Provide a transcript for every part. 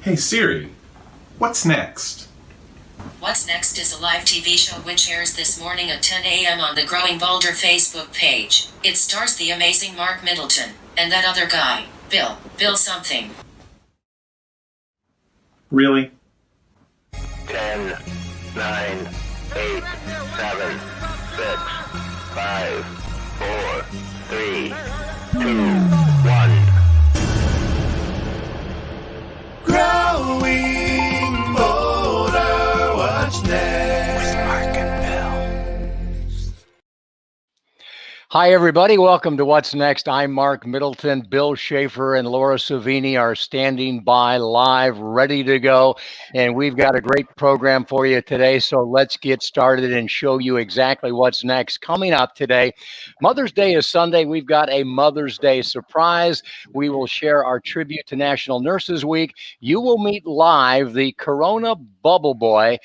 Hey Siri, what's next? What's Next is a live TV show which airs this morning at 10 a.m. on the Growing Bolder Facebook page. It stars the amazing Mark Middleton and that other guy, Bill something. Really? 10, 9, 8, 7, 6, 5, 4, 3, 2, 1. Growing Bolder, what's next? With Marc and Bill. Hi, everybody. Welcome to What's Next. I'm Mark Middleton. Bill Schaefer and Laura Savini are standing by live, ready to go. And we've got a great program for you today. So let's get started and show you exactly what's next. Coming up today, Mother's Day is Sunday. We've got a Mother's Day surprise. We will share our tribute to National Nurses Week. You will meet live the Corona Bubble Boy.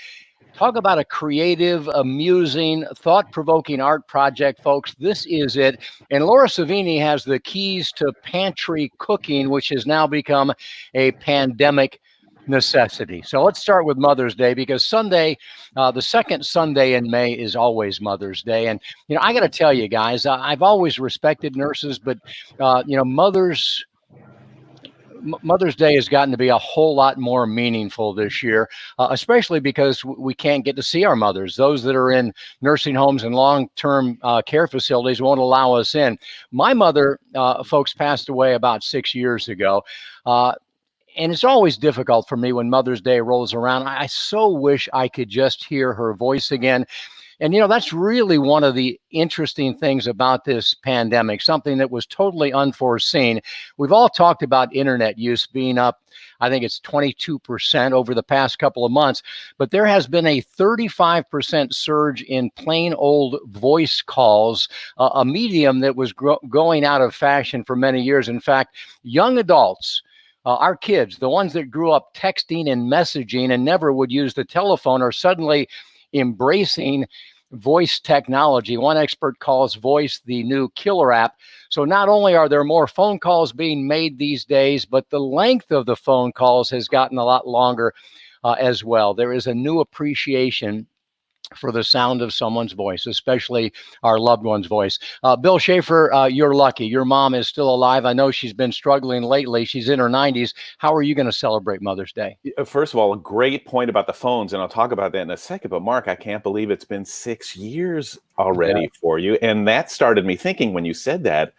Talk about a creative, amusing, thought-provoking art project, folks. This is it. And Laura Savini has the keys to pantry cooking, which has now become a pandemic necessity. So let's start with Mother's Day, because Sunday, the second Sunday in May is always Mother's Day. And, I got to tell you guys, I've always respected nurses, but, Mother's Day has gotten to be a whole lot more meaningful this year, especially because we can't get to see our mothers. Those that are in nursing homes and long-term care facilities won't allow us in. My mother, folks, passed away about 6 years ago. And it's always difficult for me when Mother's Day rolls around. I so wish I could just hear her voice again. And, that's really one of the interesting things about this pandemic, something that was totally unforeseen. We've all talked about internet use being up, I think it's 22% over the past couple of months, but there has been a 35% surge in plain old voice calls, a medium that was going out of fashion for many years. In fact, young adults, our kids, the ones that grew up texting and messaging and never would use the telephone, are suddenly embracing voice technology. One expert calls voice the new killer app. So not only are there more phone calls being made these days, but the length of the phone calls has gotten a lot longer as well. There is a new appreciation for the sound of someone's voice, especially our loved one's voice. Bill Schaefer, you're lucky. Your mom is still alive. I know she's been struggling lately. She's in her 90s. How are you going to celebrate Mother's Day? First of all, a great point about the phones, and I'll talk about that in a second. But Mark, I can't believe it's been 6 years already for you. And that started me thinking when you said that,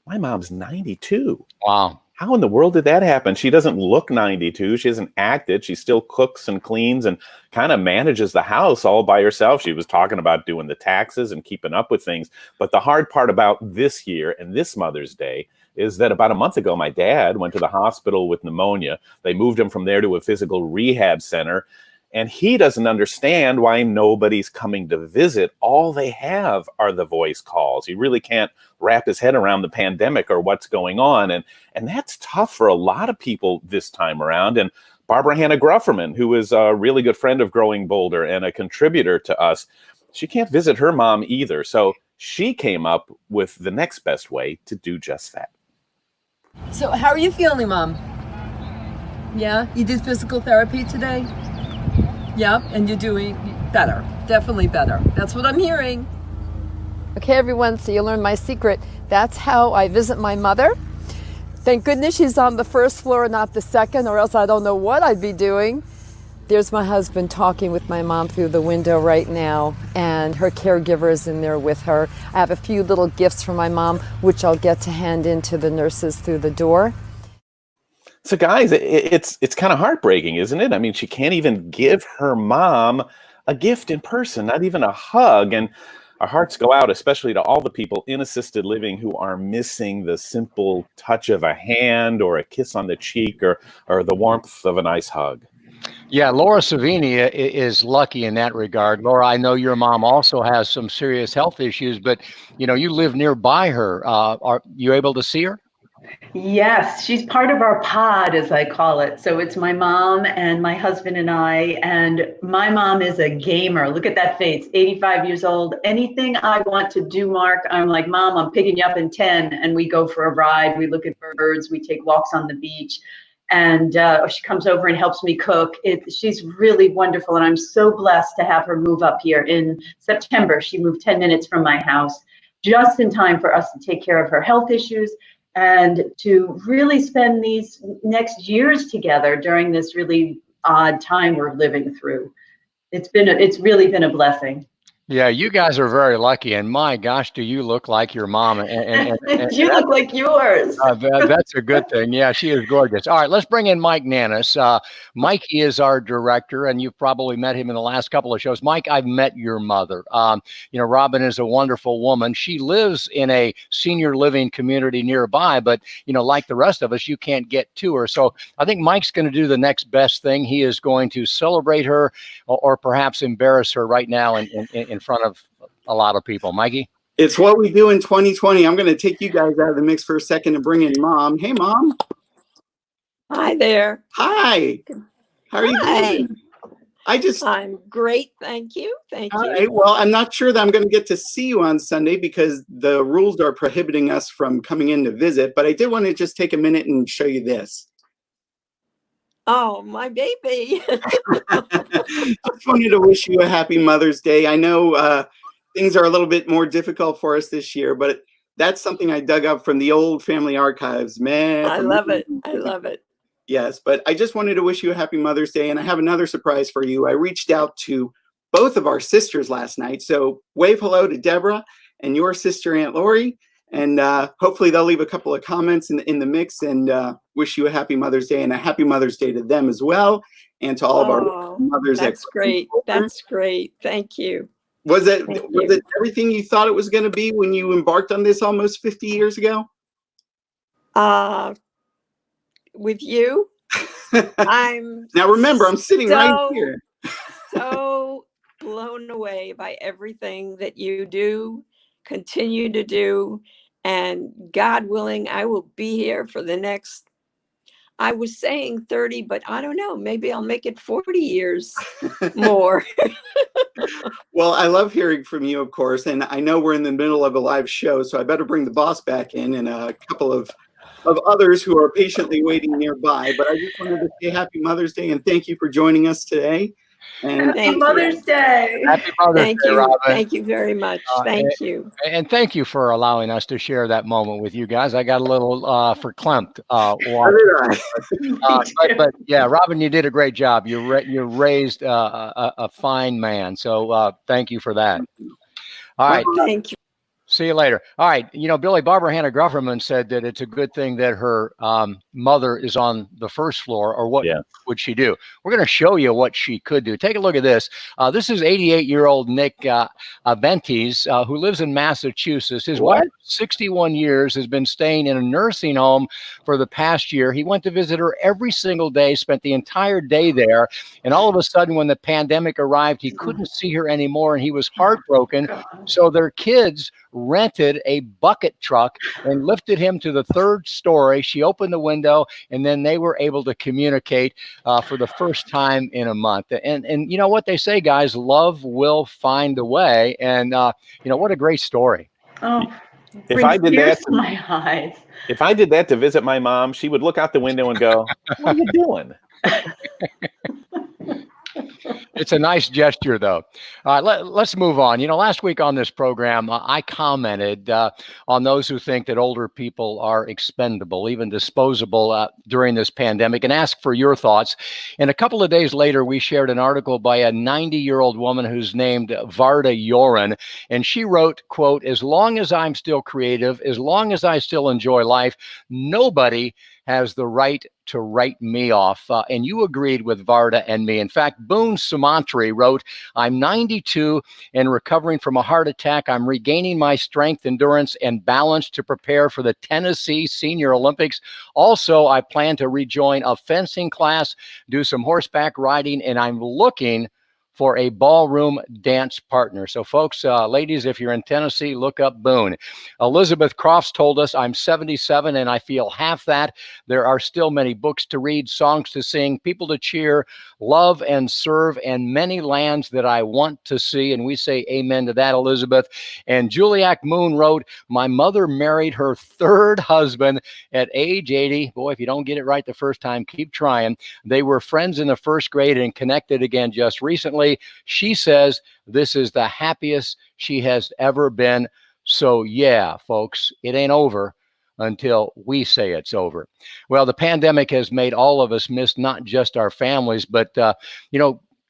my mom's 92. Wow. How in the world did that happen? She doesn't look 92. She hasn't acted. She still cooks and cleans and kind of manages the house all by herself. She was talking about doing the taxes and keeping up with things. But the hard part about this year and this Mother's Day is that about a month ago, my dad went to the hospital with pneumonia. They moved him from there to a physical rehab center. And he doesn't understand why nobody's coming to visit. All they have are the voice calls. He really can't wrap his head around the pandemic or what's going on. And that's tough for a lot of people this time around. And Barbara Hannah Grufferman, who is a really good friend of Growing Bolder and a contributor to us, she can't visit her mom either. So she came up with the next best way to do just that. So how are you feeling, Mom? Yeah? You did physical therapy today? Yeah, and you're doing better, definitely better. That's what I'm hearing. Okay, everyone, so you learned my secret. That's how I visit my mother. Thank goodness she's on the first floor, not the second, or else I don't know what I'd be doing. There's my husband talking with my mom through the window right now, and her caregiver is in there with her. I have a few little gifts for my mom, which I'll get to hand in to the nurses through the door. So guys, it's kind of heartbreaking, isn't it? I mean, she can't even give her mom a gift in person, not even a hug. And our hearts go out, especially to all the people in assisted living who are missing the simple touch of a hand or a kiss on the cheek or the warmth of a nice hug. Yeah, Laura Savini is lucky in that regard. Laura, I know your mom also has some serious health issues, but you live nearby her. Are you able to see her? Yes, she's part of our pod, as I call it. So it's my mom and my husband and I, and my mom is a gamer. Look at that face, 85 years old. Anything I want to do, Mark, I'm like, Mom, I'm picking you up in 10, and we go for a ride. We look at birds, we take walks on the beach. and she comes over and helps me cook. She's really wonderful, and I'm so blessed to have her move up here in September. She moved 10 minutes from my house, just in time for us to take care of her health issues and to really spend these next years together during this really odd time we're living through. It's really been a blessing. Yeah, you guys are very lucky, and my gosh, do you look like your mom? And You look like yours. that's a good thing. Yeah, she is gorgeous. All right, let's bring in Mike Nannis. Mikey is our director, and you've probably met him in the last couple of shows. Mike, I've met your mother. Robin is a wonderful woman. She lives in a senior living community nearby, but, like the rest of us, you can't get to her. So I think Mike's going to do the next best thing. He is going to celebrate her or perhaps embarrass her right now in front of a lot of people. Mikey? It's what we do in 2020. I'm going to take you guys out of the mix for a second and bring in Mom. Hey, Mom. Hi there. Hi. How are you doing? I'm great. Thank you. Thank you. Right. Well, I'm not sure that I'm going to get to see you on Sunday because the rules are prohibiting us from coming in to visit, but I did want to just take a minute and show you this. Oh, my baby. Just wanted to wish you a happy Mother's Day. I know things are a little bit more difficult for us this year, but that's something I dug up from the old family archives, man. I love it. I love it. Yes, but I just wanted to wish you a happy Mother's Day, and I have another surprise for you. I reached out to both of our sisters last night, so wave hello to Deborah and your sister, Aunt Lori, and hopefully they'll leave a couple of comments in the mix and wish you a happy Mother's Day and a happy Mother's Day to them as well, and to all of our mothers. That's great. That's great. Thank you. Was it everything you thought it was going to be when you embarked on this almost 50 years ago? With you, I'm now remember, I'm sitting right here. So blown away by everything that you do, continue to do, and God willing, I will be here for the next, I was saying 30, but I don't know, maybe I'll make it 40 years more. Well, I love hearing from you, of course, and I know we're in the middle of a live show, so I better bring the boss back in and a couple of others who are patiently waiting nearby. But I just wanted to say happy Mother's Day and thank you for joining us today. And happy Mother's Day. Happy Mother's Day, Robin. Thank you very much. Thank you. And thank you for allowing us to share that moment with you guys. I got a little verklempt. But yeah, Robin, you did a great job. You raised a fine man. So thank you for that. All right. Thank you. See you later. All right. Billy, Barbara Hannah Grufferman said that it's a good thing that her mother is on the first floor, or what would she do? We're going to show you what she could do. Take a look at this. This is 88-year-old Nick Aventis, who lives in Massachusetts. His wife, 61 years, has been staying in a nursing home for the past year. He went to visit her every single day, spent the entire day there. And all of a sudden, when the pandemic arrived, he couldn't see her anymore, and he was heartbroken. So their kids rented a bucket truck and lifted him to the third story. She opened the window, and then they were able to communicate for the first time in a month. And you know what they say, guys, love will find a way. And what a great story. Oh, if I did that to my eyes. If I did that to visit my mom, she would look out the window and go, "What are you doing?" It's a nice gesture, though. Let's move on. Last week on this program, I commented on those who think that older people are expendable, even disposable during this pandemic, and asked for your thoughts. And a couple of days later, we shared an article by a 90-year-old woman who's named Varda Yoren. And she wrote, quote, "As long as I'm still creative, as long as I still enjoy life, nobody has the right to write me off." And you agreed with Varda and me. In fact, Boone Sumantri wrote, "I'm 92 and recovering from a heart attack. I'm regaining my strength, endurance, and balance to prepare for the Tennessee Senior Olympics. Also, I plan to rejoin a fencing class, do some horseback riding, and I'm looking for a ballroom dance partner. So folks, ladies, if you're in Tennessee, look up Boone. Elizabeth Crofts told us, I'm 77 and I feel half that. There are still many books to read, songs to sing, people to cheer, love and serve, and many lands that I want to see. And we say amen to that, Elizabeth. And Juliac Moon wrote, my mother married her third husband at age 80. Boy, if you don't get it right the first time, keep trying. They were friends in the first grade and connected again just recently. She says this is the happiest she has ever been. So yeah, folks, it ain't over until we say it's over. Well, the pandemic has made all of us miss not just our families, but,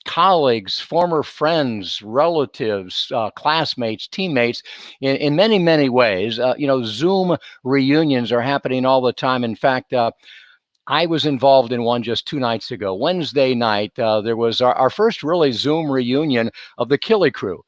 colleagues, former friends, relatives, classmates, teammates, in many, many ways. Zoom reunions are happening all the time. In fact, I was involved in one just 2 nights ago. Wednesday night, there was our first really Zoom reunion of the Kili crew.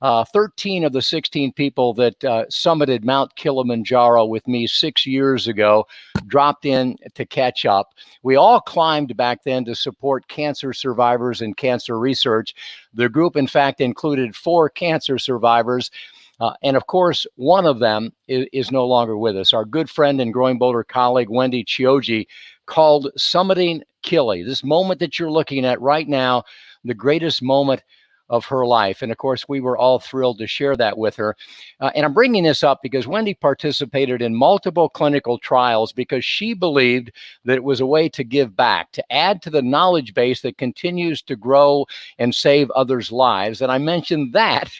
13 of the 16 people that summited Mount Kilimanjaro with me 6 years ago dropped in to catch up. We all climbed back then to support cancer survivors and cancer research. The group, in fact, included 4 cancer survivors. And of course, one of them is no longer with us. Our good friend and GrowingBolder colleague, Wendy Chioji, called Summiting Kili, this moment that you're looking at right now, the greatest moment of her life. And of course, we were all thrilled to share that with her. And I'm bringing this up because Wendy participated in multiple clinical trials because she believed that it was a way to give back, to add to the knowledge base that continues to grow and save others' lives. And I mentioned that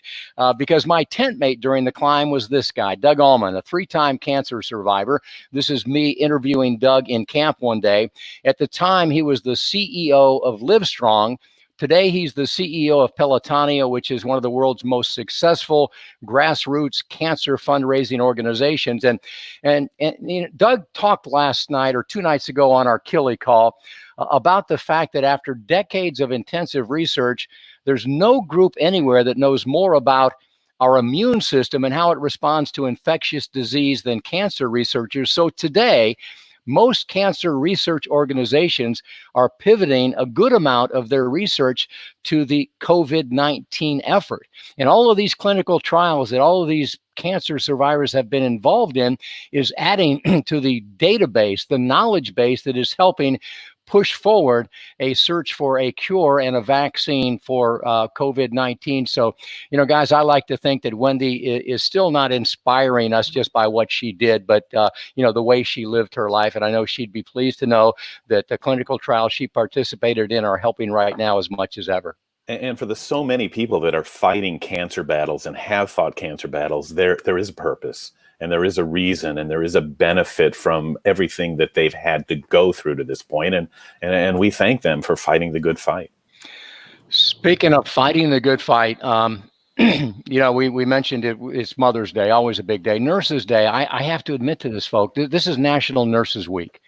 because my tent mate during the climb was this guy, Doug Allman, a 3-time cancer survivor. This is me interviewing Doug in camp one day. At the time, he was the CEO of Livestrong. Today, he's the CEO of Pelotonia, which is one of the world's most successful grassroots cancer fundraising organizations. And Doug talked last night or 2 nights ago on our Kili call about the fact that after decades of intensive research, there's no group anywhere that knows more about our immune system and how it responds to infectious disease than cancer researchers. So today, most cancer research organizations are pivoting a good amount of their research to the COVID-19 effort. And all of these clinical trials that all of these cancer survivors have been involved in is adding to the database, the knowledge base that is helping push forward a search for a cure and a vaccine for COVID-19. So, guys, I like to think that Wendy is still not inspiring us just by what she did, but, the way she lived her life. And I know she'd be pleased to know that the clinical trials she participated in are helping right now as much as ever. And for the so many people that are fighting cancer battles and have fought cancer battles, there is a purpose. And there is a reason, and there is a benefit from everything that they've had to go through to this point. And we thank them for fighting the good fight. Speaking of fighting the good fight, we mentioned it's Mother's Day, always a big day. Nurses Day, I have to admit to this, folks, this is National Nurses Week.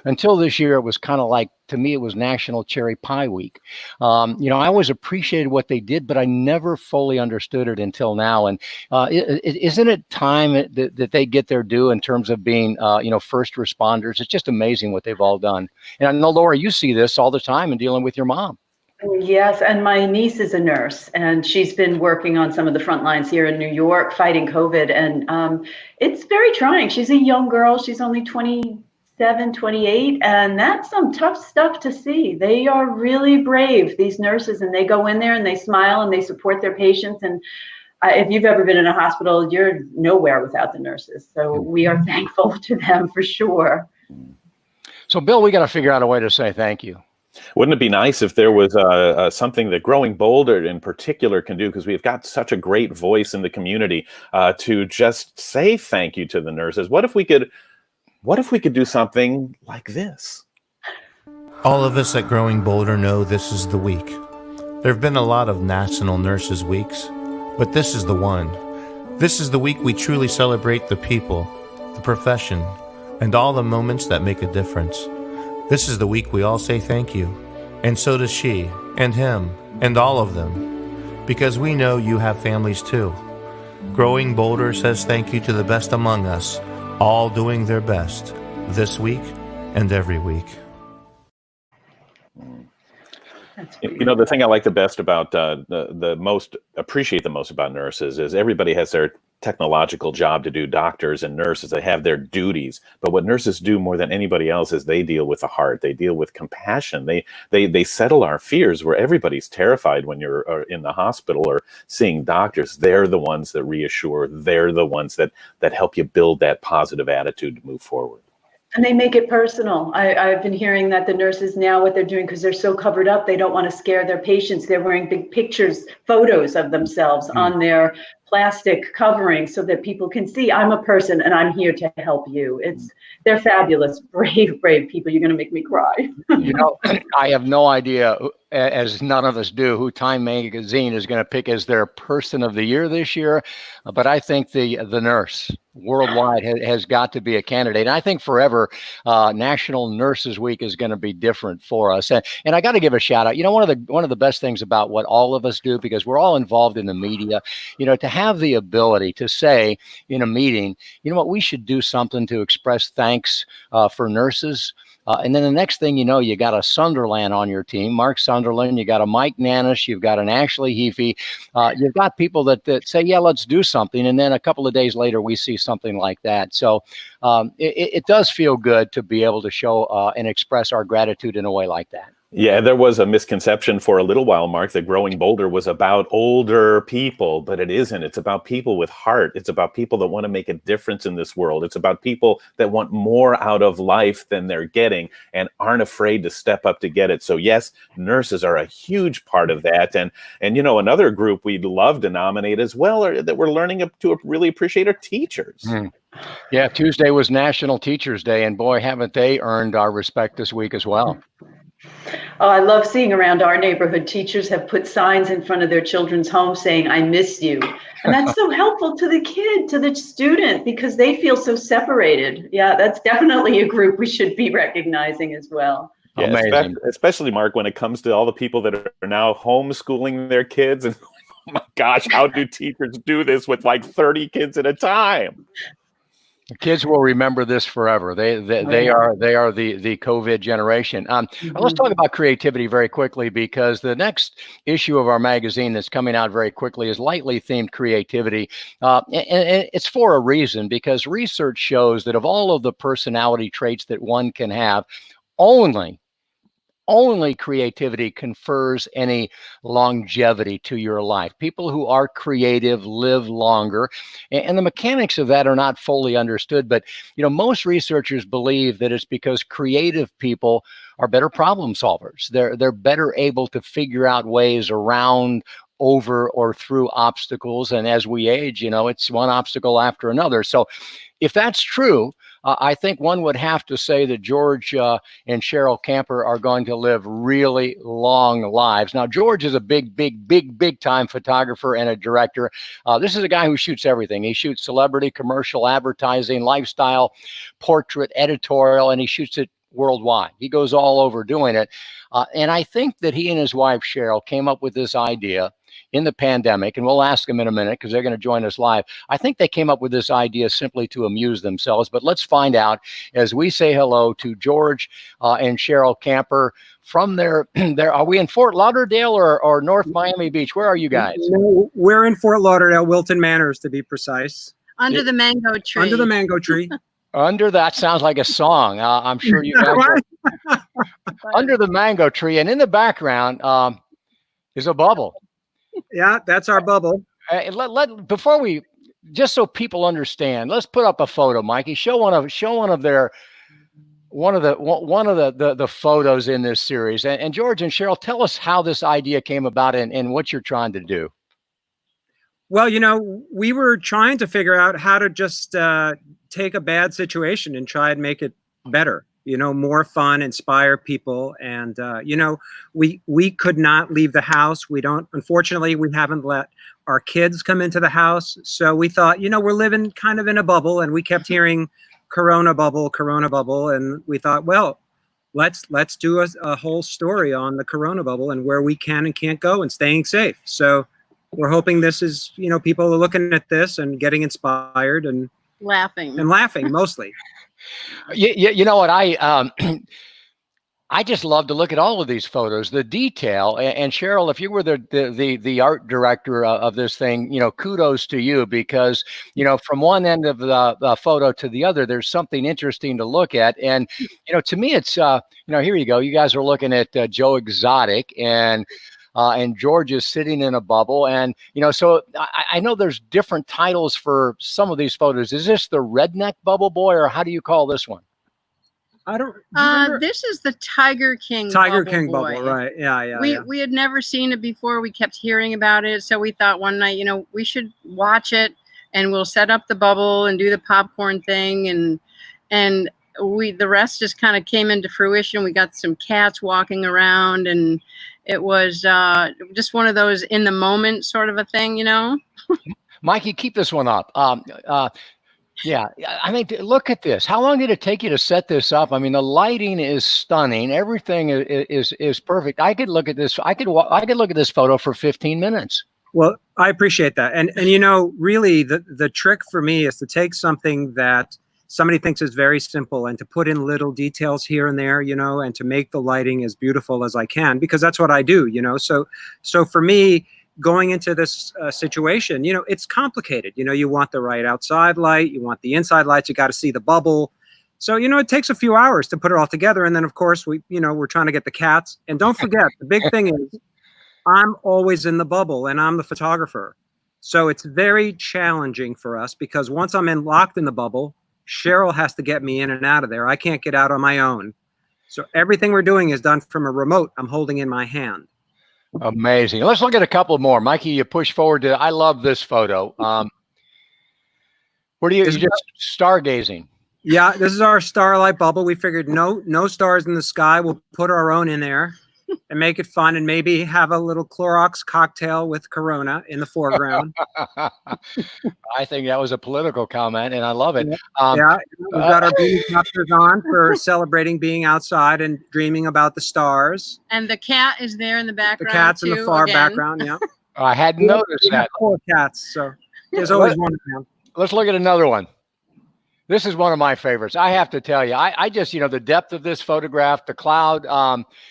Until this year, it was kind of like, to me, it was National Cherry Pie Week. I always appreciated what they did, but I never fully understood it until now. And isn't it time that they get their due in terms of being, first responders? It's just amazing what they've all done. And I know, Laura, you see this all the time in dealing with your mom. Yes, and my niece is a nurse, and she's been working on some of the front lines here in New York fighting COVID. And it's very trying. She's a young girl. She's only 27, 28, and that's some tough stuff to see. They are really brave, these nurses, and they go in there and they smile and they support their patients. And if you've ever been in a hospital, you're nowhere without the nurses. So we are thankful to them for sure. So, Bill, we got to figure out a way to say thank you. Wouldn't it be nice if there was something that GrowingBolder in particular can do, because we've got such a great voice in the community to just say thank you to the nurses? What if we could do something like this? All of us at GrowingBolder know this is the week. There have been a lot of National Nurses Weeks, but this is the one. This is the week we truly celebrate the people, the profession, and all the moments that make a difference. This is the week we all say thank you, and so does she, and him, and all of them, because we know you have families too. GrowingBolder says thank you to the best among us, all doing their best, this week and every week. That's You know, the thing I like the best about the most appreciate the most about nurses is everybody has their technological job to do. Doctors and nurses, they have their duties, but what nurses do more than anybody else is they deal with the heart. They deal with compassion. They settle our fears where everybody's terrified when you're in the hospital or seeing doctors. They're the ones that reassure. They're the ones that help you build that positive attitude to move forward. And they make it personal. I've been hearing that the nurses now, what they're doing, because they're so covered up, they don't want to scare their patients. They're wearing big pictures, photos of themselves on their plastic covering so that people can see, I'm a person and I'm here to help you. They're fabulous, brave people. You're going to make me cry. You know, I have no idea, as none of us do, who Time Magazine is going to pick as their Person of the Year this year. But I think the nurse worldwide has got to be a candidate. And I think forever, National Nurses Week is going to be different for us. And I got to give a shout out. You know, one of the best things about what all of us do, because we're all involved in the media, you know, to have the ability to say in a meeting, you know what, we should do something to express thanks for nurses. And then the next thing you know, you got a Sunderland on your team, Mark Sunderland, you got a Mike Nanis, you've got an Ashley Heafy, you've got people that say, yeah, let's do something. And then a couple of days later, we see something like that. So it does feel good to be able to show and express our gratitude in a way like that. Yeah, there was a misconception for a little while, Mark, that Growing Bolder was about older people, but it isn't. It's about people with heart. It's about people that want to make a difference in this world. It's about people that want more out of life than they're getting and aren't afraid to step up to get it. So yes, nurses are a huge part of that. And you know, another group we'd love to nominate as well, or that we're learning to really appreciate, are teachers. Yeah, Tuesday was National Teachers Day, and boy, haven't they earned our respect this week as well. Oh, I love seeing around our neighborhood, teachers have put signs in front of their children's homes saying, I miss you. And that's so helpful to the kid, to the student, because they feel so separated. Yeah, that's definitely a group we should be recognizing as well. Yeah, amazing. Especially, Mark, when it comes to all the people that are now homeschooling their kids. And oh my gosh, how do teachers do this with like 30 kids at a time? Kids will remember this forever. They are the COVID generation. Let's talk about creativity very quickly, because the next issue of our magazine that's coming out very quickly is lightly themed creativity. And it's for a reason, because research shows that of all of the personality traits that one can have, only creativity confers any longevity to your life. People who are creative live longer, and the mechanics of that are not fully understood. But you know, most researchers believe that it's because creative people are better problem solvers. They're better able to figure out ways around, over, or through obstacles. And as we age, you know, it's one obstacle after another. So if that's true, I think one would have to say that George and Cheryl Camper are going to live really long lives. Now, George is a big time photographer and a director. This is a guy who shoots everything. He shoots celebrity, commercial, advertising, lifestyle, portrait, editorial, and he shoots it worldwide. He goes all over doing it. And I think that he and his wife, Cheryl, came up with this idea in the pandemic, and we'll ask them in a minute because they're going to join us live. I think they came up with this idea simply to amuse themselves, but let's find out as we say hello to George and Cheryl Camper from their, are we in Fort Lauderdale or North Miami Beach? Where are you guys? No, we're in Fort Lauderdale, Wilton Manors to be precise. Under the mango tree. Under the mango tree. Under that sounds like a song. I'm sure you guys are under the mango tree, and in the background is a bubble. Yeah, that's our bubble. Before we, just so people understand, let's put up a photo, Mikey. Show one of the photos in this series. And George and Cheryl, tell us how this idea came about and what you're trying to do. Well, you know, we were trying to figure out how to just take a bad situation and try and make it better. You know, more fun, inspire people. And, you know, we could not leave the house. Unfortunately, we haven't let our kids come into the house. So we thought, you know, we're living kind of in a bubble, and we kept hearing Corona bubble. And we thought, well, let's do a whole story on the Corona bubble and where we can and can't go and staying safe. So we're hoping this is, you know, people are looking at this and getting inspired and laughing mostly. You know what, I just love to look at all of these photos, the detail. And Cheryl, if you were the art director of this thing, kudos to you, because from one end of the photo to the other, there's something interesting to look at. And to me, it's here you go. You guys are looking at Joe Exotic, and George is sitting in a bubble. And so I know there's different titles for some of these photos. Is this the Redneck Bubble Boy, or how do you call this one? I don't remember. This is the Tiger King Tiger Bubble King Boy. Bubble, right? Yeah. We had never seen it before. We kept hearing about it, so we thought one night, we should watch it, and we'll set up the bubble and do the popcorn thing, and the rest just kind of came into fruition. We got some cats walking around, and it was just one of those in the moment sort of a thing, Mikey, keep this one up. Yeah, I mean, look at this. How long did it take you to set this up? I mean, the lighting is stunning. Everything is perfect. I could look at this. I could look at this photo for 15 minutes. Well, I appreciate that. And really the trick for me is to take something that somebody thinks is very simple and to put in little details here and there, and to make the lighting as beautiful as I can, because that's what I do, So for me, going into this situation, it's complicated. You want the right outside light, you want the inside lights, you got to see the bubble. So, it takes a few hours to put it all together. And then of course we're trying to get the cats. And don't forget, the big thing is I'm always in the bubble and I'm the photographer. So it's very challenging for us because once I'm locked in the bubble, Cheryl has to get me in and out of there. I can't get out on my own. So everything we're doing is done from a remote I'm holding in my hand. Amazing. Let's look at a couple more. Mikey, you push forward to, I love this photo. Where do you just stargazing? Yeah, this is our starlight bubble. We figured no stars in the sky. We'll put our own in there and make it fun, and maybe have a little Clorox cocktail with Corona in the foreground. I think that was a political comment, and I love it. Yeah, we've got our beanie captors on for celebrating being outside and dreaming about the stars. And the cat is there in the background. The cat's in the far again. background, yeah. I hadn't noticed that. 4 cats, so there's always one of them. Let's look at another one. This is one of my favorites. I have to tell you, I just, the depth of this photograph, the cloud.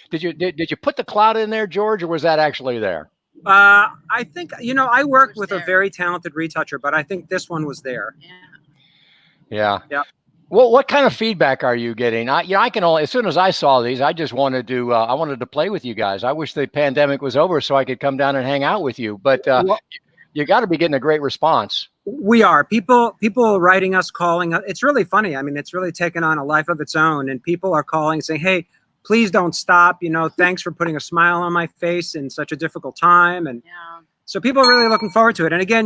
Did you put the cloud in there, George, or was that actually there? I think, I worked with a very talented retoucher, but I think this one was there. Yeah. Yeah. Well, what kind of feedback are you getting? I can only, as soon as I saw these, I just wanted to, I wanted to play with you guys. I wish the pandemic was over so I could come down and hang out with you, but you got to be getting a great response. We are. People writing us, calling us. It's really funny. I mean, it's really taken on a life of its own, and people are calling saying, hey, please don't stop. Thanks for putting a smile on my face in such a difficult time. And so people are really looking forward to it. And again,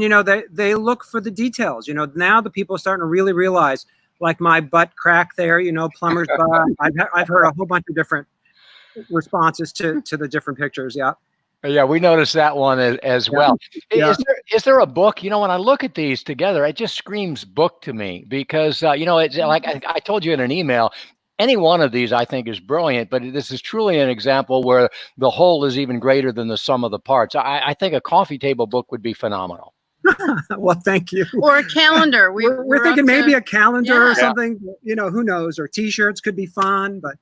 they look for the details. Now the people are starting to really realize, like my butt crack there, plumber's butt. I've heard a whole bunch of different responses to the different pictures. Yeah. Yeah, we noticed that one as well. Yeah. Is there a book? When I look at these together, it just screams book to me because, it's like I told you in an email, any one of these I think is brilliant, but this is truly an example where the whole is even greater than the sum of the parts. I think a coffee table book would be phenomenal. Well, thank you. Or a calendar. We're thinking maybe a calendar or something, who knows, or t-shirts could be fun, but...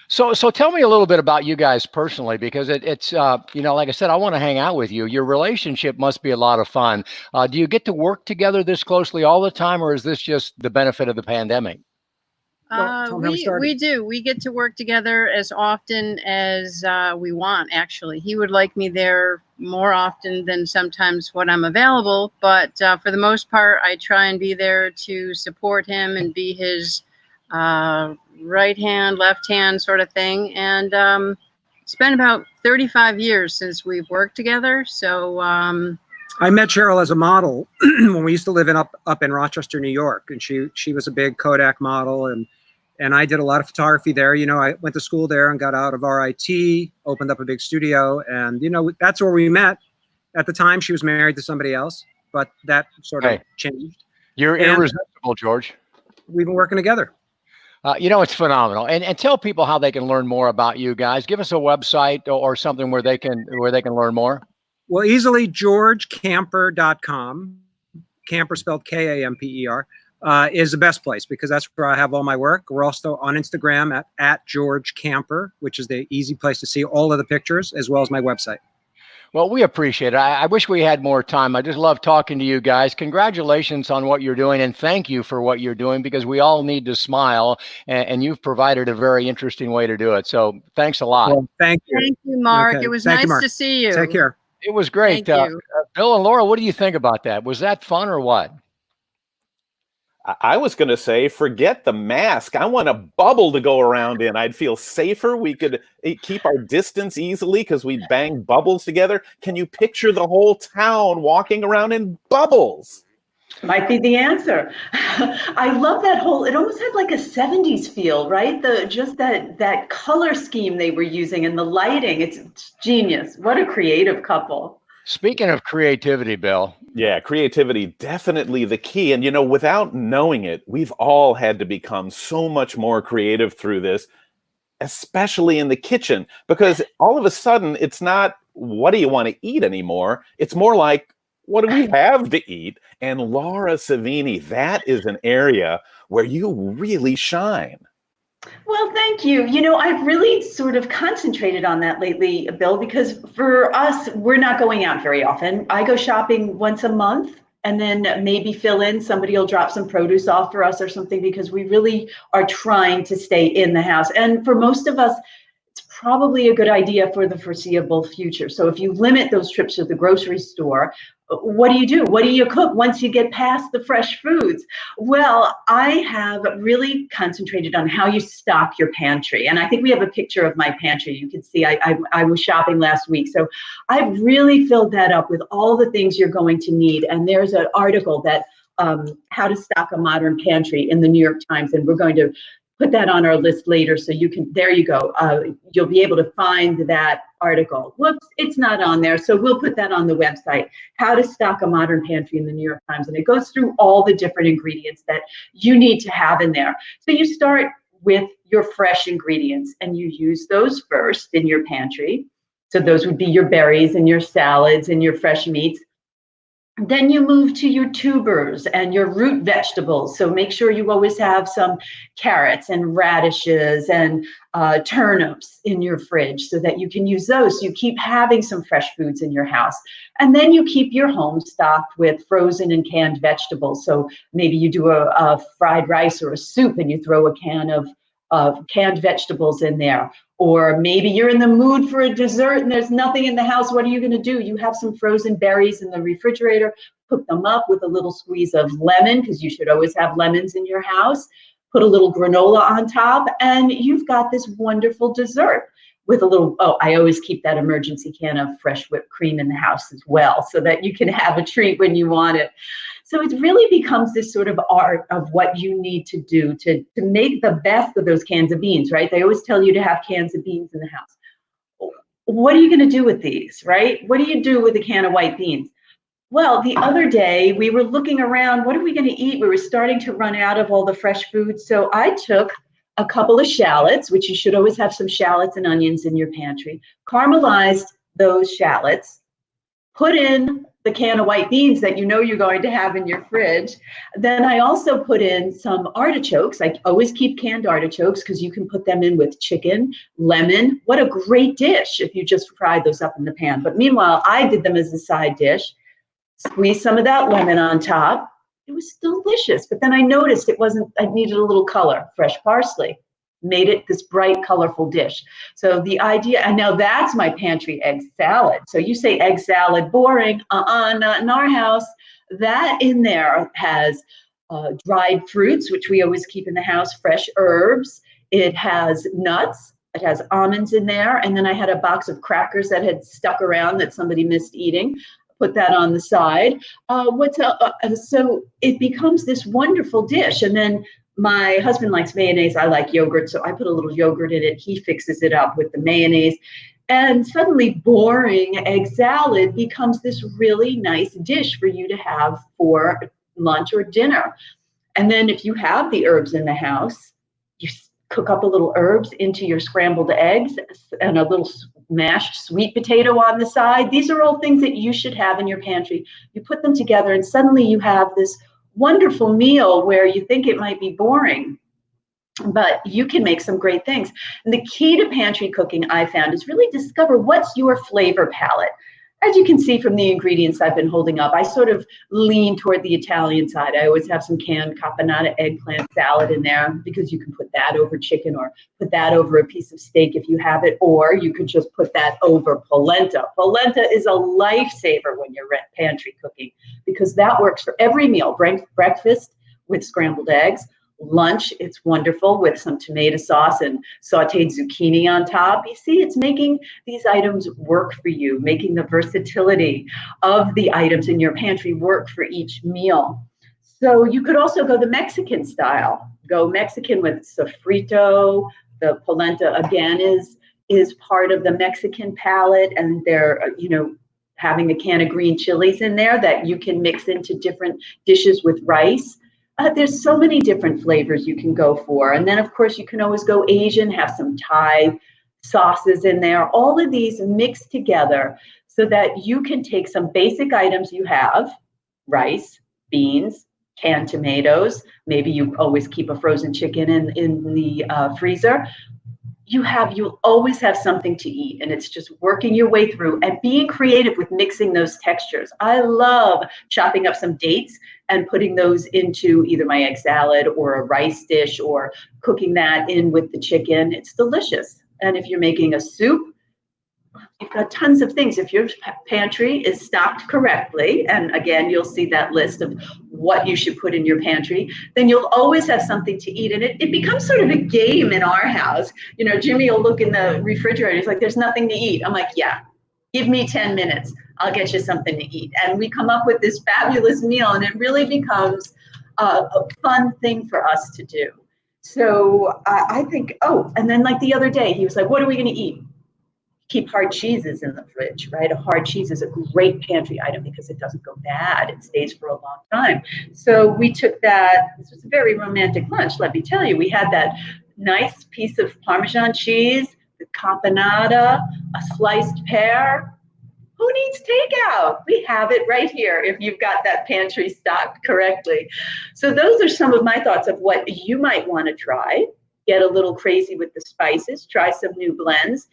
So tell me a little bit about you guys personally, because it's like I said, I want to hang out with you. Your relationship must be a lot of fun. Do you get to work together this closely all the time, or is this just the benefit of the pandemic? We do. We get to work together as often as we want, actually. He would like me there more often than sometimes when I'm available, but for the most part, I try and be there to support him and be his right hand, left hand sort of thing. And it's been about 35 years since we've worked together. So I met Cheryl as a model when we used to live up in Rochester, New York, and she was a big Kodak model, and I did a lot of photography there. I went to school there and got out of RIT, opened up a big studio, and that's where we met. At the time, she was married to somebody else, but that sort of changed. You're irresistible, George. We've been working together. It's phenomenal. And tell people how they can learn more about you guys. Give us a website or something where they can learn more. Well, easily georgecamper.com. Camper spelled Kamper. is the best place because that's where I have all my work. We're also on Instagram at George Camper, which is the easy place to see all of the pictures as well as my website. Well, we appreciate it. I wish we had more time. I just love talking to you guys. Congratulations on what you're doing, and thank you for what you're doing because we all need to smile, and you've provided a very interesting way to do it. So thanks a lot. Well, thank you. Thank you, Mark. Okay. It was Thank you, nice Mark. to see you. Take care. It was great. Thank you. Bill and Laura, what do you think about that? Was that fun or what? I was going to say, forget the mask. I want a bubble to go around in. I'd feel safer. We could keep our distance easily because we'd bang bubbles together. Can you picture the whole town walking around in bubbles? Might be the answer. I love that whole, it almost had like a 70s feel, right? Just that color scheme they were using and the lighting. It's genius. What a creative couple. Speaking of creativity, Bill. Yeah, creativity, definitely the key. And, without knowing it, we've all had to become so much more creative through this, especially in the kitchen, because all of a sudden it's not, what do you want to eat anymore? It's more like, what do we have to eat? And Laura Savini, that is an area where you really shine. Well, thank you. I've really sort of concentrated on that lately, Bill, because for us, we're not going out very often. I go shopping once a month and then maybe fill in. Somebody will drop some produce off for us or something because we really are trying to stay in the house. And for most of us, it's probably a good idea for the foreseeable future. So if you limit those trips to the grocery store, what do you do? What do you cook once you get past the fresh foods? Well, I have really concentrated on how you stock your pantry. And I think we have a picture of my pantry. You can see I was shopping last week. So I've really filled that up with all the things you're going to need. And there's an article that how to stock a modern pantry in the New York Times. And we're going to put that on our list later. So you can, there you go. You'll be able to find that article. Whoops, it's not on there. So we'll put that on the website, how to stock a modern pantry in the New York Times. And it goes through all the different ingredients that you need to have in there. So you start with your fresh ingredients and you use those first in your pantry. So those would be your berries and your salads and your fresh meats. Then you move to your tubers and your root vegetables. So make sure you always have some carrots and radishes and turnips in your fridge so that you can use those. So you keep having some fresh foods in your house. And then you keep your home stocked with frozen and canned vegetables. So maybe you do a fried rice or a soup and you throw a can of canned vegetables in there. Or maybe you're in the mood for a dessert and there's nothing in the house. What are you going to do? You have some frozen berries in the refrigerator, cook them up with a little squeeze of lemon, because you should always have lemons in your house. Put a little granola on top, and you've got this wonderful dessert with a little, I always keep that emergency can of fresh whipped cream in the house as well, so that you can have a treat when you want it. So it really becomes this sort of art of what you need to do to make the best of those cans of beans, right? They always tell you to have cans of beans in the house. What are you going to do with these, right? What do you do with a can of white beans? Well, the other day we were looking around, what are we going to eat? We were starting to run out of all the fresh foods. So I took a couple of shallots, which you should always have some shallots and onions in your pantry, caramelized those shallots, put in the can of white beans that you know you're going to have in your fridge. Then I also put in some artichokes. I always keep canned artichokes because you can put them in with chicken, lemon. What a great dish if you just fry those up in the pan. But meanwhile, I did them as a side dish. Squeeze some of that lemon on top. It was delicious. But then I noticed I needed a little color, fresh parsley. Made it this bright, colorful dish. So the idea, and now that's my pantry egg salad. So you say egg salad, boring. Not in our house. That in there has dried fruits, which we always keep in the house, fresh herbs. It has nuts. It has almonds in there. And then I had a box of crackers that had stuck around that somebody missed eating. Put that on the side. So it becomes this wonderful dish. And then my husband likes mayonnaise. I like yogurt. So I put a little yogurt in it. He fixes it up with the mayonnaise. And suddenly boring egg salad becomes this really nice dish for you to have for lunch or dinner. And then if you have the herbs in the house, you cook up a little herbs into your scrambled eggs and a little mashed sweet potato on the side. These are all things that you should have in your pantry. You put them together and suddenly you have this wonderful meal where you think it might be boring, but you can make some great things. And the key to pantry cooking, I found, is really discover what's your flavor palette. As you can see from the ingredients I've been holding up, I sort of lean toward the Italian side. I always have some canned caponata eggplant salad in there because you can put that over chicken or put that over a piece of steak if you have it, or you could just put that over polenta. Polenta is a lifesaver when you're pantry cooking because that works for every meal. Breakfast with scrambled eggs. Lunch, it's wonderful with some tomato sauce and sauteed zucchini on top. You see, it's making these items work for you, making the versatility of the items in your pantry work for each meal. So you could also go the Mexican style. Go Mexican with sofrito. The polenta, again, is part of the Mexican palate, and they're, having a can of green chilies in there that you can mix into different dishes with rice. There's so many different flavors you can go for. And then, of course, you can always go Asian, have some Thai sauces in there. All of these mixed together so that you can take some basic items you have, rice, beans, canned tomatoes. Maybe you always keep a frozen chicken in the freezer. You'll always have something to eat, and it's just working your way through and being creative with mixing those textures. I love chopping up some dates and putting those into either my egg salad or a rice dish or cooking that in with the chicken. It's delicious. And if you're making a soup, you've got tons of things. If your pantry is stocked correctly, and again, you'll see that list of what you should put in your pantry, then you'll always have something to eat. And it becomes sort of a game in our house. Jimmy will look in the refrigerator. He's like, there's nothing to eat. I'm like, yeah, give me 10 minutes. I'll get you something to eat. And we come up with this fabulous meal, and it really becomes a fun thing for us to do. So I think, and then like the other day, he was like, what are we going to eat? Keep hard cheeses in the fridge, right? A hard cheese is a great pantry item because it doesn't go bad. It stays for a long time. So we took that. This was a very romantic lunch, let me tell you. We had that nice piece of Parmesan cheese, the caponata, a sliced pear. Who needs takeout? We have it right here if you've got that pantry stocked correctly. So those are some of my thoughts of what you might want to try. Get a little crazy with the spices. Try some new blends.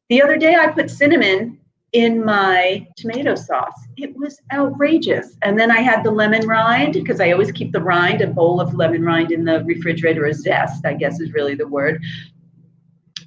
The other day, I put cinnamon in my tomato sauce. It was outrageous. And then I had the lemon rind, because I always keep the rind, a bowl of lemon rind in the refrigerator, a zest, I guess is really the word.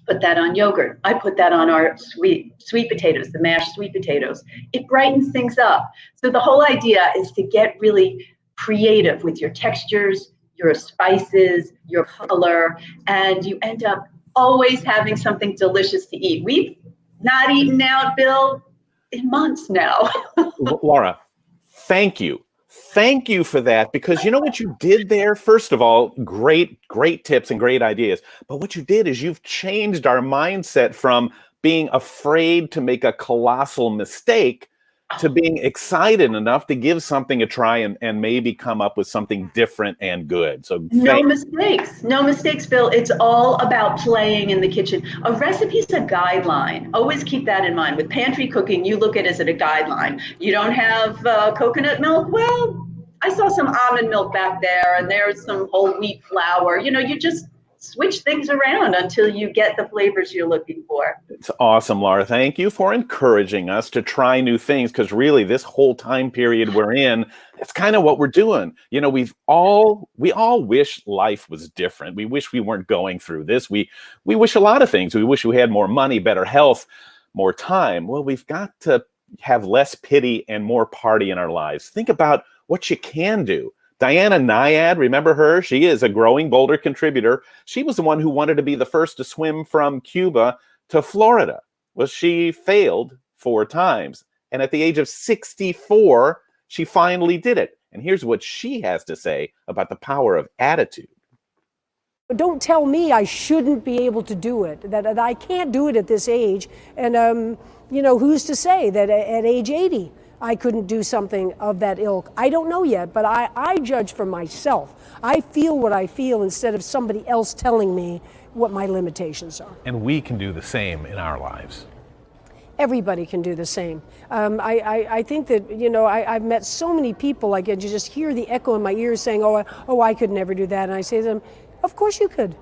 Put that on yogurt. I put that on our sweet potatoes, the mashed sweet potatoes. It brightens things up. So the whole idea is to get really creative with your textures, your spices, your color, and you end up always having something delicious to eat. We've not eaten out, Bill, in months now. Laura, thank you. Thank you for that, because you know what you did there? First of all, great tips and great ideas. But what you did is you've changed our mindset from being afraid to make a colossal mistake to being excited enough to give something a try and maybe come up with something different and good. So no mistakes, Bill. It's all about playing in the kitchen. A recipe is a guideline. Always keep that in mind. With pantry cooking, you look at it as a guideline. You don't have coconut milk? Well, I saw some almond milk back there, and there's some whole wheat flour. You just switch things around until you get the flavors you're looking for. It's awesome, Laura. Thank you for encouraging us to try new things, because really this whole time period we're in, it's kind of what we're doing. We all wish life was different. We wish we weren't going through this. We wish a lot of things. We wish we had more money, better health, more time. Well, we've got to have less pity and more party in our lives. Think about what you can do. Diana Nyad, remember her? She is a Growing Bolder contributor. She was the one who wanted to be the first to swim from Cuba to Florida. Well, she failed 4 times. And at the age of 64, she finally did it. And here's what she has to say about the power of attitude. Don't tell me I shouldn't be able to do it, that I can't do it at this age. And, who's to say that at age 80, I couldn't do something of that ilk. I don't know yet, but I judge for myself. I feel what I feel instead of somebody else telling me what my limitations are. And we can do the same in our lives. everybody can do the same. I think that, I've met so many people, like, you just hear the echo in my ears saying, oh, I could never do that. And I say to them, of course you could.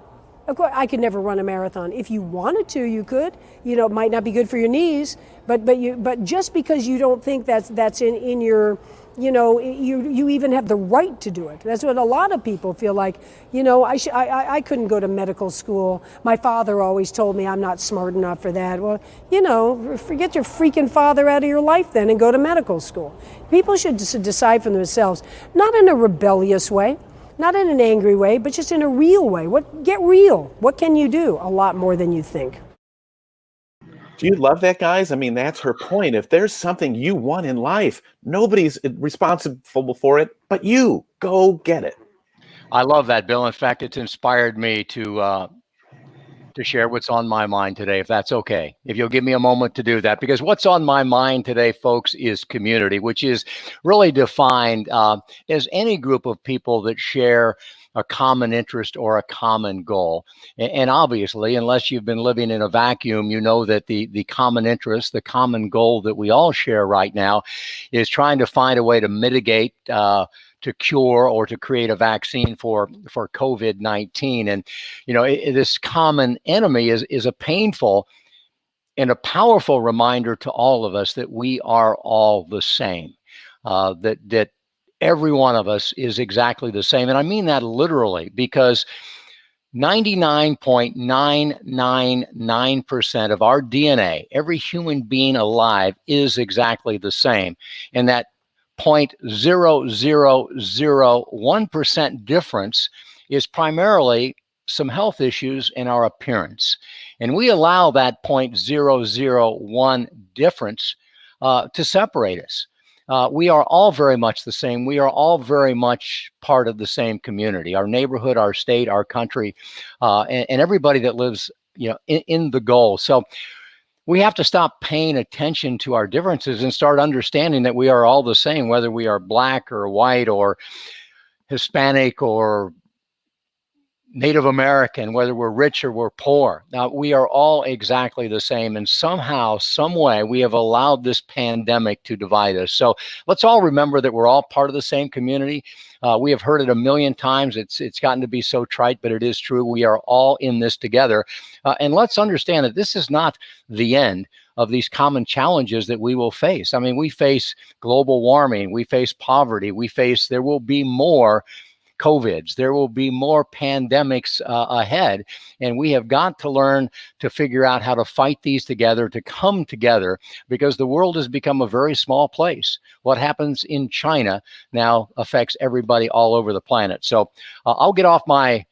Of course, I could never run a marathon. If you wanted to, you could. It might not be good for your knees, but just because you don't think that's in your, you even have the right to do it. That's what a lot of people feel like. I couldn't go to medical school. My father always told me I'm not smart enough for that. Well, forget your freaking father out of your life then and go to medical school. People should decide for themselves, not in a rebellious way. Not in an angry way, but just in a real way. Get real. What can you do? A lot more than you think. Do you love that, guys? I mean, that's her point. If there's something you want in life, nobody's responsible for it but you. Go get it. I love that, Bill. In fact, it's inspired me to share what's on my mind today, if that's okay. If you'll give me a moment to do that, because what's on my mind today, folks, is community, which is really defined as any group of people that share a common interest or a common goal. And obviously, unless you've been living in a vacuum, you know that the common interest, the common goal that we all share right now is trying to find a way to mitigate, to cure, or to create a vaccine for COVID-19. And, this common enemy is a painful and a powerful reminder to all of us that we are all the same, that every one of us is exactly the same. And I mean that literally, because 99.999% of our DNA, every human being alive, is exactly the same. And that 0.0001% difference is primarily some health issues in our appearance. And we allow that 0.001 difference to separate us. We are all very much the same. We are all very much part of the same community, our neighborhood, our state, our country, and everybody that lives, in the goal. So we have to stop paying attention to our differences and start understanding that we are all the same, whether we are black or white or Hispanic or Native American, whether we're rich or we're poor. Now, we are all exactly the same. And somehow, some way, we have allowed this pandemic to divide us. So let's all remember that we're all part of the same community. We have heard it a million times. It's gotten to be so trite, but it is true. We are all in this together. And let's understand that this is not the end of these common challenges that we will face. I mean, we face global warming. We face poverty. There will be more COVIDs. There will be more pandemics ahead. And we have got to learn to figure out how to fight these together, to come together, because the world has become a very small place. What happens in China now affects everybody all over the planet. So I'll get off my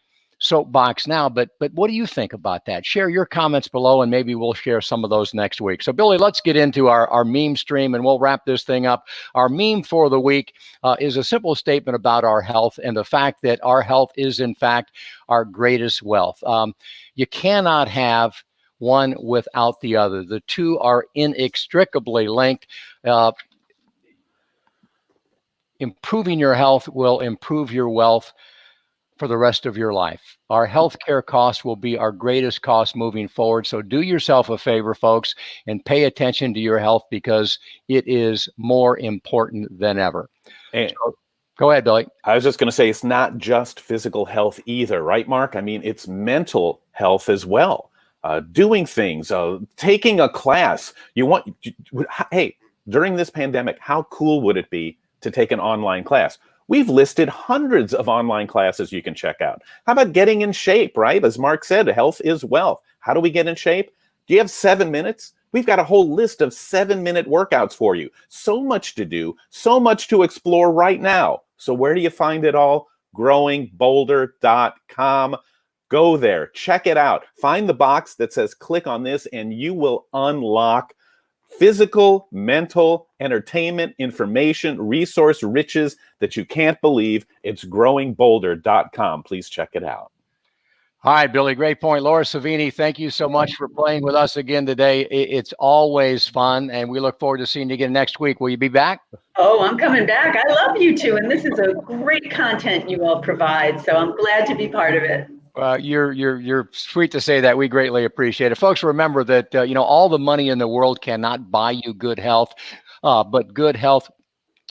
soapbox now, but what do you think about that? Share your comments below, and maybe we'll share some of those next week. So Billy, let's get into our meme stream, and we'll wrap this thing up. Our meme for the week is a simple statement about our health and the fact that our health is, in fact, our greatest wealth. You cannot have one without the other. The two are inextricably linked. Improving your health will improve your wealth for the rest of your life. Our healthcare costs will be our greatest cost moving forward. So do yourself a favor, folks, and pay attention to your health, because it is more important than ever. So, go ahead, Billy. I was just going to say, it's not just physical health either, right, Mark? I mean, it's mental health as well. Doing things, taking a class. Hey, during this pandemic, how cool would it be to take an online class? We've listed hundreds of online classes you can check out. How about getting in shape, right? As Mark said, health is wealth. How do we get in shape? Do you have 7 minutes? We've got a whole list of 7-minute workouts for you. So much to do, so much to explore right now. So where do you find it all? GrowingBolder.com. Go there, check it out. Find the box that says click on this, and you will unlock physical, mental, entertainment, information, resource riches that you can't believe. It's GrowingBolder.com. Please check it out. All right, Billy, great point. Laura Savini, thank you so much for playing with us again today. It's always fun, and we look forward to seeing you again next week. Will you be back? Oh, I'm coming back. I love you two, and this is a great content you all provide, so I'm glad to be part of it. You're sweet to say that. We greatly appreciate it, folks. Remember that all the money in the world cannot buy you good health, but good health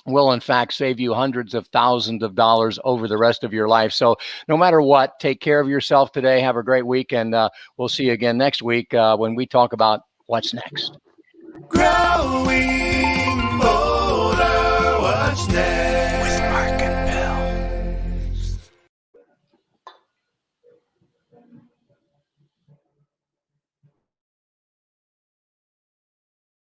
will in fact save you hundreds of thousands of dollars over the rest of your life. So no matter what, take care of yourself today. Have a great week, and we'll see you again next week when we talk about what's next. Growing